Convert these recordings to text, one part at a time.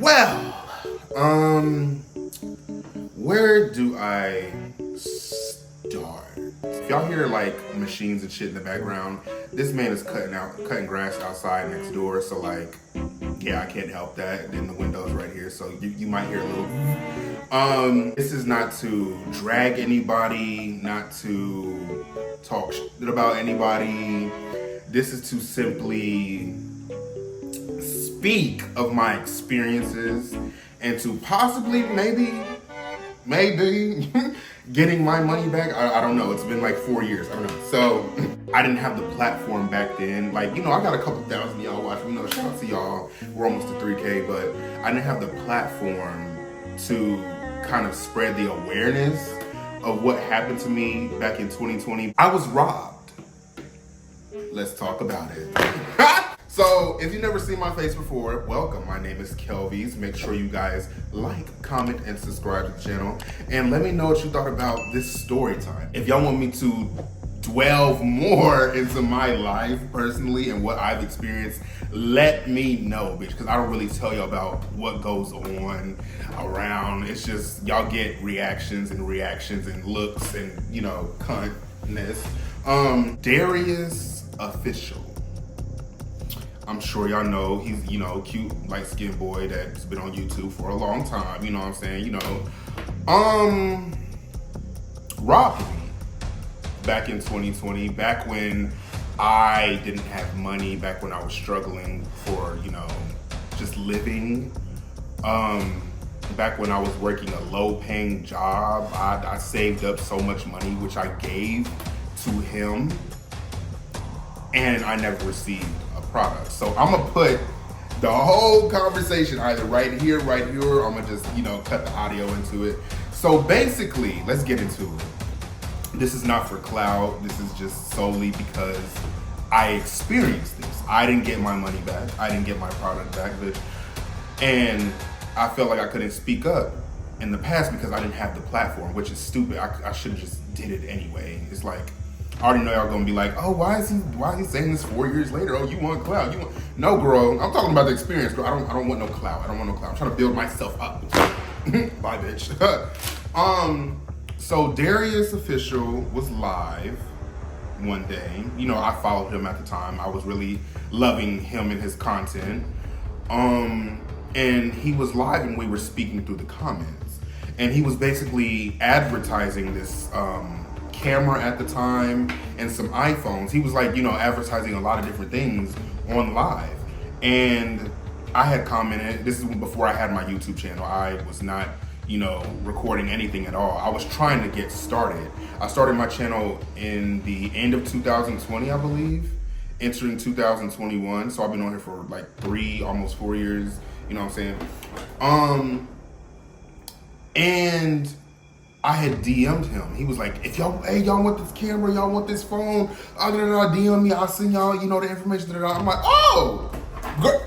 Well, where do I start? If y'all hear like machines and shit in the background, this man is cutting grass outside next door. So like, yeah, I can't help that. Then the window's right here, so you might hear a little. This is not to drag anybody, not to talk shit about anybody. This is to simply speak of my experiences and to possibly maybe getting my money back. I don't know. It's been like 4 years. I don't know. So I didn't have the platform back then. Like, you know, I got a couple thousand y'all watching. You know, shout out to y'all. We're almost to 3K, but I didn't have the platform to kind of spread the awareness of what happened to me back in 2020. I was robbed. Let's talk about it. So, if you've never seen my face before, welcome. My name is Kelvieez. Make sure you guys like, comment, and subscribe to the channel. And let me know what you thought about this story time. If y'all want me to delve more into my life personally and what I've experienced, let me know, bitch. Because I don't really tell you about what goes on around. It's just, y'all get reactions and looks and, you know, cuntness. Darrius official. I'm sure y'all know he's, you know, cute, light-skinned boy that's been on YouTube for a long time, you know what I'm saying, you know. Robbed me back in 2020, back when I didn't have money, back when I was struggling for, you know, just living. Back when I was working a low-paying job, I saved up so much money, which I gave to him, and I never received product. So I'm gonna put the whole conversation either right here, or I'm gonna just, you know, cut the audio into it. So basically, let's get into it. This is not for clout. This is just solely because I experienced this. I didn't get my money back. I didn't get my product back, bitch. And I felt like I couldn't speak up in the past because I didn't have the platform, which is stupid. I should have just did it anyway. It's like, I already know y'all gonna be like, oh, why is he saying this 4 years later? Oh, you want clout? No, girl. I'm talking about the experience, girl. I don't want no clout. I don't want no clout. I'm trying to build myself up. Bye, bitch. So Darrius official was live one day. You know, I followed him at the time. I was really loving him and his content. And he was live and we were speaking through the comments. And he was basically advertising this camera at the time and some iPhones. He was like, you know, advertising a lot of different things on live. And I had commented, this is before I had my YouTube channel. I was not, you know, recording anything at all. I was trying to get started. I started my channel in the end of 2020, I believe, entering 2021. So I've been on here for like almost 4 years, you know what I'm saying? And I had DM'd him. He was like, if y'all, hey, y'all want this camera, y'all want this phone, DM me, I'll send y'all, you know, the information. I'm like, oh, good.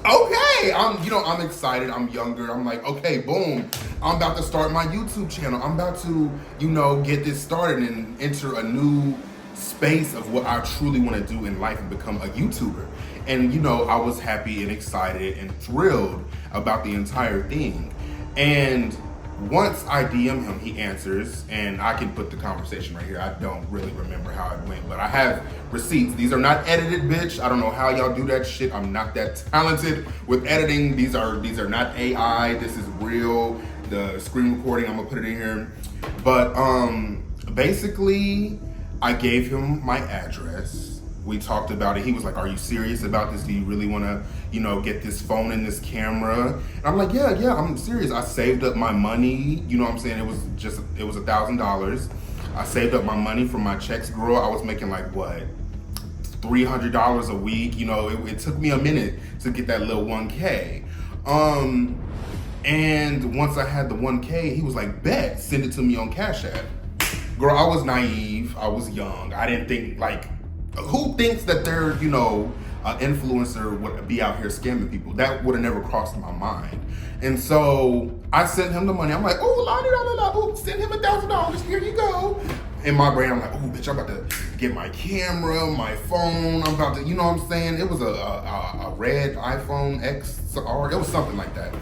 Okay. I'm excited. I'm younger. I'm like, okay, boom. I'm about to start my YouTube channel. I'm about to, you know, get this started and enter a new space of what I truly want to do in life and become a YouTuber. And, you know, I was happy and excited and thrilled about the entire thing. And once I DM him, he answers, and I can put the conversation right here. I don't really remember how it went, but I have receipts. These are not edited, bitch. I don't know how y'all do that shit. I'm not that talented with editing. These are not AI. This is real. The screen recording, I'm gonna put it in here. But basically, I gave him my address. We talked about it. He was like, are you serious about this? Do you really want to, you know, get this phone and this camera? And I'm like, yeah, I'm serious. I saved up my money. You know what I'm saying? It was $1,000. I saved up my money from my checks, girl. I was making like, what, $300 a week. You know, it took me a minute to get that little 1K. And once I had the 1K, he was like, bet, send it to me on Cash App. Girl, I was naive. I was young. I didn't think, like, who thinks that they're, you know, an influencer would be out here scamming people? That would have never crossed my mind. And so I sent him the money. I'm like, oh, la, send him $1,000. Here you go. in my brain, I'm like, oh, bitch, I'm about to get my camera, my phone. I'm about to, you know what I'm saying? It was a red iPhone XR. It was something like that.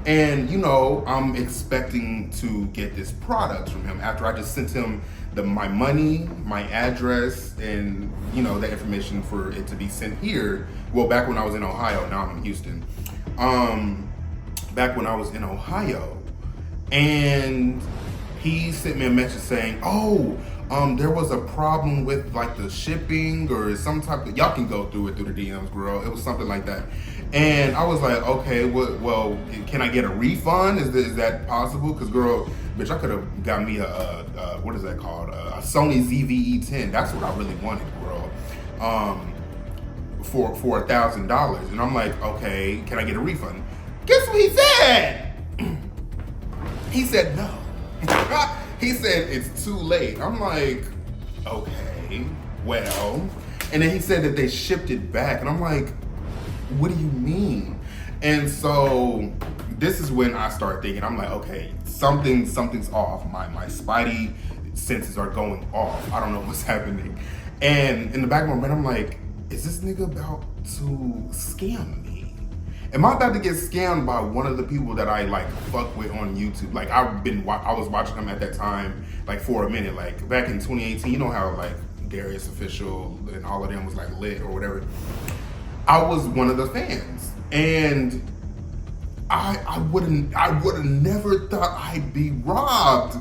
And, you know, I'm expecting to get this product from him after I just sent him my money, my address, and, you know, the information for it to be sent here. Well, back when I was in Ohio, now I'm in Houston. Back when I was in Ohio. And he sent me a message saying, oh, there was a problem with like the shipping or some type of, y'all can go through it through the DMs, girl. It was something like that. And I was like, okay, well, can I get a refund? Is that possible? Because girl, bitch, I could have got me a what is that called? A Sony ZV-E10. That's what I really wanted, girl. For $1,000. And I'm like, okay, can I get a refund? Guess what he said? He said no. He said it's too late. I'm like, okay, well. And then he said that they shipped it back. And I'm like, what do you mean? And so this is when I start thinking, I'm like, okay, something's off. My spidey senses are going off. I don't know what's happening. And in the back of my brain, I'm like, is this nigga about to scam me? Am I about to get scammed by one of the people that I like fuck with on YouTube? Like I was watching him at that time, like for a minute, like back in 2018. You know how like Darrius official and all of them was like lit or whatever. I was one of the fans, and I would have never thought I'd be robbed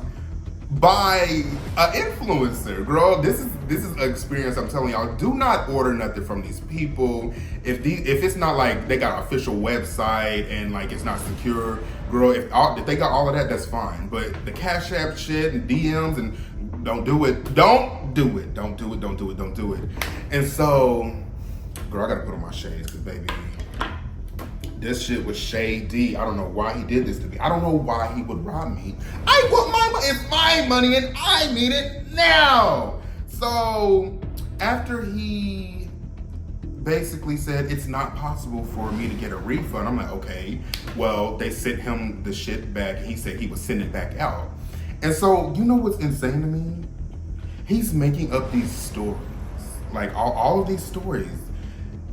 by an influencer, girl. This is an experience. I'm telling y'all, do not order nothing from these people if it's not like they got an official website and like it's not secure, girl. If they got all of that, that's fine. But the Cash App shit and DMs, and don't do it. Don't do it. Don't do it. Don't do it. Don't do it. And so, girl, I gotta put on my shades because baby, this shit was shady. I don't know why he did this to me. I don't know why he would rob me. I want my money. It's my money and I need it now. So after he basically said it's not possible for me to get a refund, I'm like, okay, well, they sent him the shit back. He said he would send it back out. And so, you know what's insane to me? He's making up these stories, like all of these stories,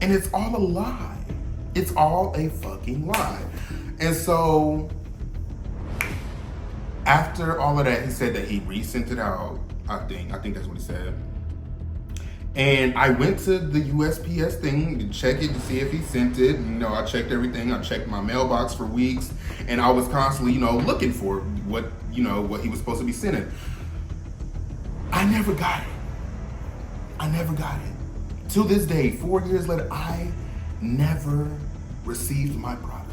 and it's all a lie. It's all a fucking lie. And so after all of that, he said that he resent it out. I think that's what he said. And I went to the USPS thing to check it to see if he sent it. You know, I checked everything. I checked my mailbox for weeks, and I was constantly, you know, looking for what he was supposed to be sending. I never got it. I never got it. To this day, 4 years later, I never received my product.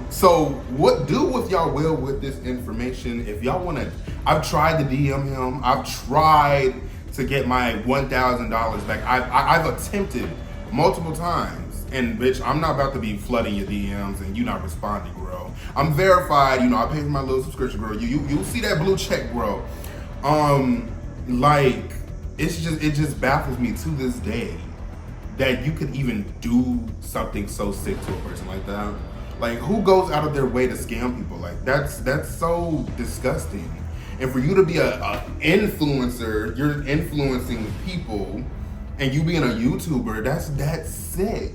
So what do with y'all will with this information? If y'all wanna, I've tried to DM him. I've tried to get my $1,000 back. I've attempted multiple times. And bitch, I'm not about to be flooding your DMs and you not responding, bro. I'm verified, you know, I paid for my little subscription, bro. You see that blue check, bro. Like, it just baffles me to this day that you could even do something so sick to a person like that. Like, who goes out of their way to scam people? Like, that's so disgusting. And for you to be a influencer, you're influencing people, and you being a YouTuber, that's sick.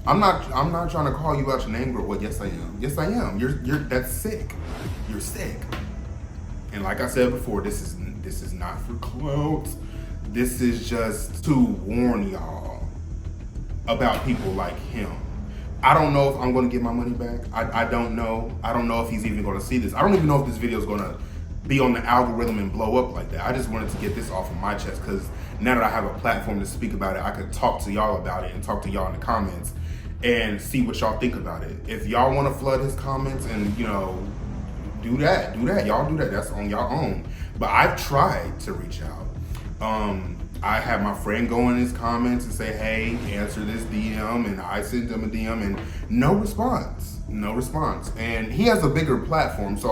I'm not trying to call you out your name, girl. Well, yes I am. Yes I am. That's sick. You're sick. And like I said before, this is not for clout. This is just to warn y'all about people like him. I don't know if I'm going to get my money back. I don't know. I don't know if he's even going to see this. I don't even know if this video is going to be on the algorithm and blow up like that. I just wanted to get this off of my chest because now that I have a platform to speak about it, I could talk to y'all about it and talk to y'all in the comments and see what y'all think about it. If y'all want to flood his comments and, you know, do that. Y'all do that. That's on y'all own. But I've tried to reach out. I had my friend go in his comments and say, hey, answer this DM, and I sent him a DM, and no response. And he has a bigger platform, so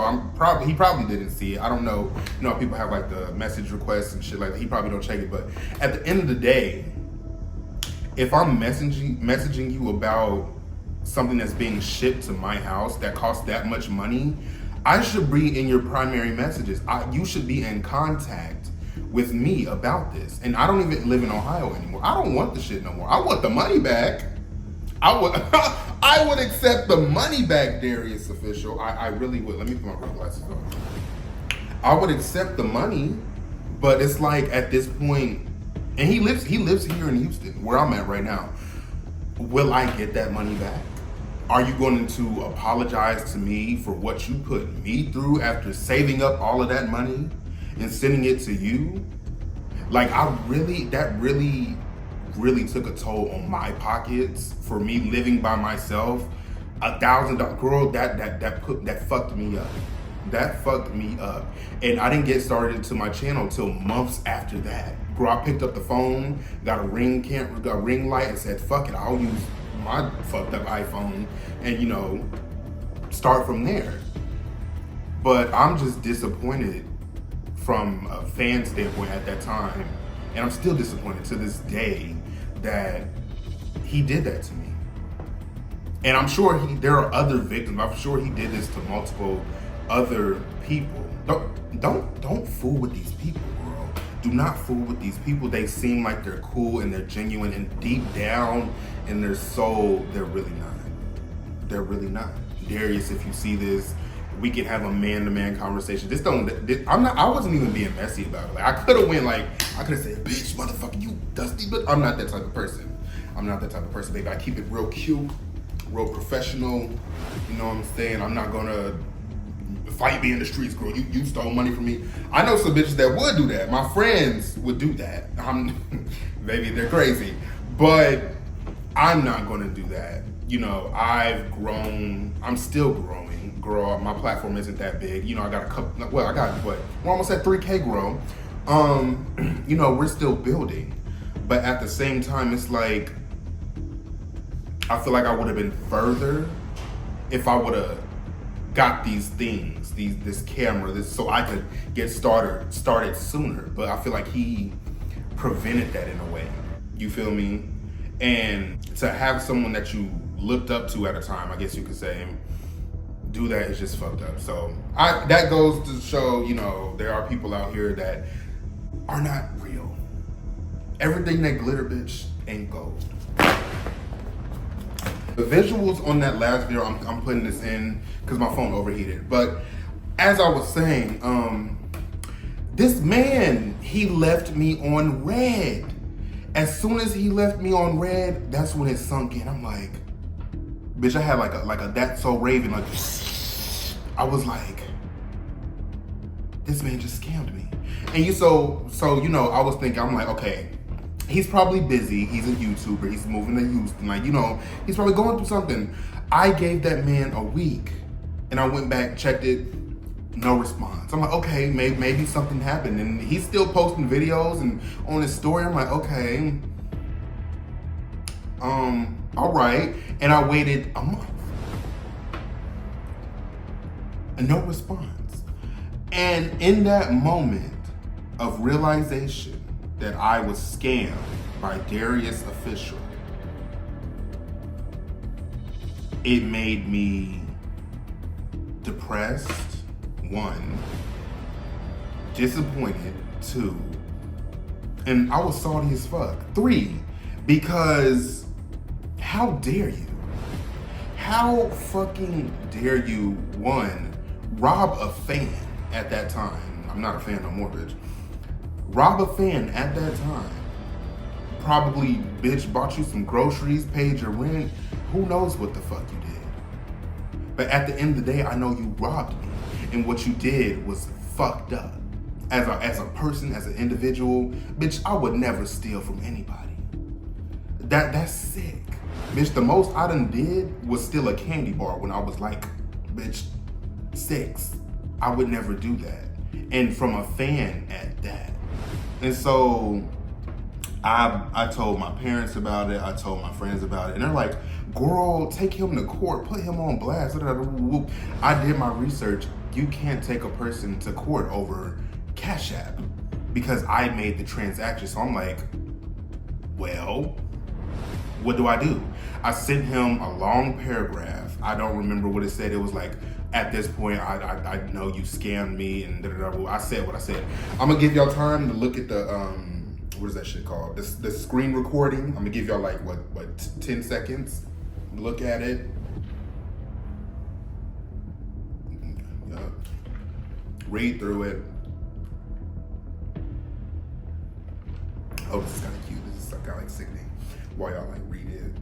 he probably didn't see it. I don't know. You know, people have like the message requests and shit like that. He probably don't check it, but at the end of the day, if I'm messaging you about something that's being shipped to my house that costs that much money, I should be in your primary messages. You should be in contact with me about this. And I don't even live in Ohio anymore. I don't want the shit no more. I want the money back. I would I would accept the money back, Darrius official. I really would. Let me put my real glasses on. I would accept the money, but it's like at this point, and he lives here in Houston, where I'm at right now. Will I get that money back? Are you going to apologize to me for what you put me through after saving up all of that money and sending it to you? Like, that really took a toll on my pockets for me living by myself. $1,000, girl, that fucked me up. That fucked me up. And I didn't get started to my channel till months after that. Girl, I picked up the phone, got a ring light, and said, fuck it, I'll use my fucked up iPhone and, you know, start from there. But I'm just disappointed from a fan standpoint at that time, and I'm still disappointed to this day that he did that to me. And I'm sure there are other victims. I'm sure he did this to multiple other people. Don't fool with these people, girl. Do not fool with these people. They seem like they're cool and they're genuine, and deep down in their soul, they're really not. They're really not. Darrius, if you see this, we can have a man-to-man conversation. I wasn't even being messy about it. Like, I could have said, bitch, motherfucker, you dusty, but I'm not that type of person. I'm not that type of person, baby. I keep it real cute, real professional. You know what I'm saying? I'm not gonna fight me in the streets, girl. You stole money from me. I know some bitches that would do that. My friends would do that. Maybe they're crazy, but I'm not gonna do that. You know, I've grown. I'm still growing. Girl, my platform isn't that big. You know, I got a couple. Well, I got what? We're almost at 3K grow. You know, we're still building, but at the same time, it's like I feel like I would have been further if I would have got these things, this camera, so I could get started sooner. But I feel like he prevented that in a way. You feel me? And to have someone that you looked up to at a time, I guess you could say, do that is just fucked up. So that goes to show, you know, there are people out here that are not real. Everything that glitter, bitch, ain't gold. The visuals on that last video, I'm putting this in because my phone overheated. But as I was saying, this man, he left me on red. As soon as he left me on red, that's when it sunk in. I'm like, bitch, I had like a That's So Raven, like, I was like, this man just scammed me. And so you know, I was thinking, I'm like, okay, he's probably busy. He's a YouTuber. He's moving to Houston. Like, you know, he's probably going through something. I gave that man a week, and I went back, checked it, no response. I'm like, okay, maybe something happened. And he's still posting videos and on his story. I'm like, okay, all right. And I waited a month, and no response. And in that moment of realization that I was scammed by Darrius official, it made me depressed, 1, disappointed, 2, and I was salty as fuck, 3, because how dare you? How fucking dare you, 1, rob a fan at that time? I'm not a fan no more, bitch. Rob a fan at that time. Probably, bitch, bought you some groceries, paid your rent. Who knows what the fuck you did? But at the end of the day, I know you robbed me. And what you did was fucked up. As a person, as an individual, bitch, I would never steal from anybody. That's sick. Bitch, the most I done did was steal a candy bar when I was like, bitch, 6. I would never do that. And from a fan at that. And so I told my parents about it. I told my friends about it. And they're like, girl, take him to court. Put him on blast. I did my research. You can't take a person to court over Cash App because I made the transaction. So I'm like, well, what do? I sent him a long paragraph. I don't remember what it said. It was like, at this point, I know you scammed me and da-da-da. I said what I said. I'm gonna give y'all time to look at the what is that shit called? The screen recording. I'm gonna give y'all like what 10 seconds. Look at it. Read through it. Oh, this is kind of cute. This is kind of like sickening. While y'all like read it.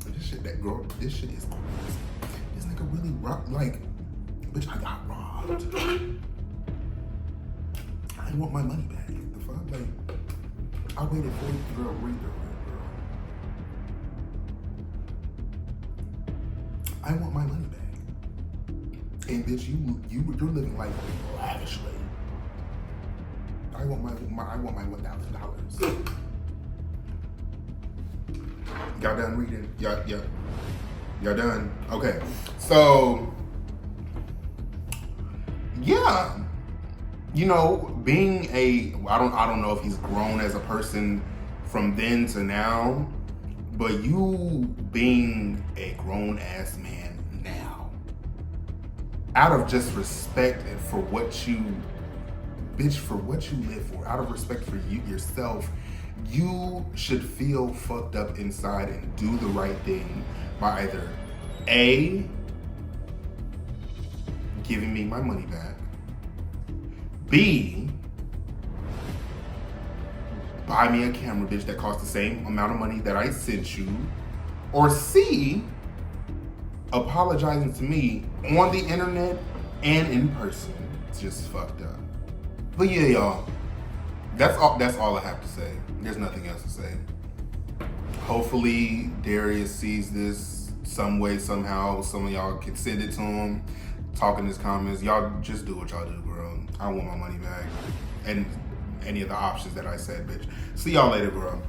This shit, that girl. This shit is crazy. This nigga really robbed. Like, bitch, I got robbed. I want my money back. The fuck, like, I waited for you, girl. Read through it, girl. I want my money back. And bitch, you're living life lavishly. I want my $1,000. Y'all done reading? Y'all done? Okay. So yeah, you know, being I don't know if he's grown as a person from then to now, but you being a grown ass man now, out of just respect and for what you, bitch, for what you live for, out of respect for you yourself, you should feel fucked up inside and do the right thing by either A, giving me my money back, B, buy me a camera, bitch, that costs the same amount of money that I sent you, or C, apologizing to me on the internet and in person. It's just fucked up. But yeah, y'all, that's all I have to say. There's nothing else to say. Hopefully Darrius sees this some way, somehow. Some of y'all can send it to him, talk in his comments. Y'all just do what y'all do, bro. I want my money back. And any of the options that I said, bitch. See y'all later, bro.